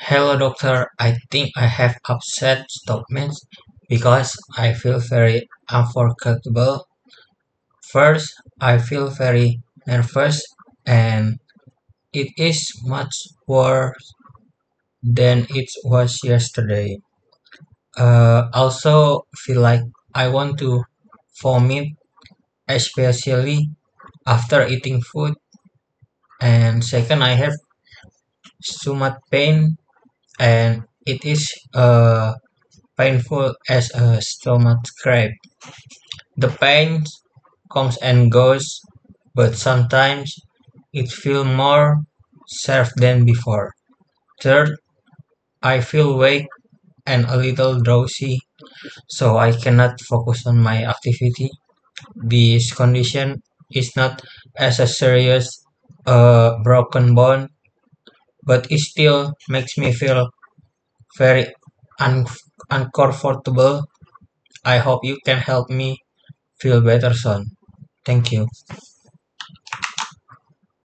Hello, doctor. I think I have upset stomach because I feel very uncomfortable. First, I feel very nervous, and it is much worse than it was yesterday. Also, feel like I want to vomit, especially after eating food. And second, I have stomach pain, and it is painful as a stomach cramp. The pain comes and goes, but sometimes it feels more sharp than before. Third, I feel weak and a little drowsy, so I cannot focus on my activity. This condition is not as a serious broken bone, but it still makes me feel very un- uncomfortable. I hope you can help me feel better soon. Thank you.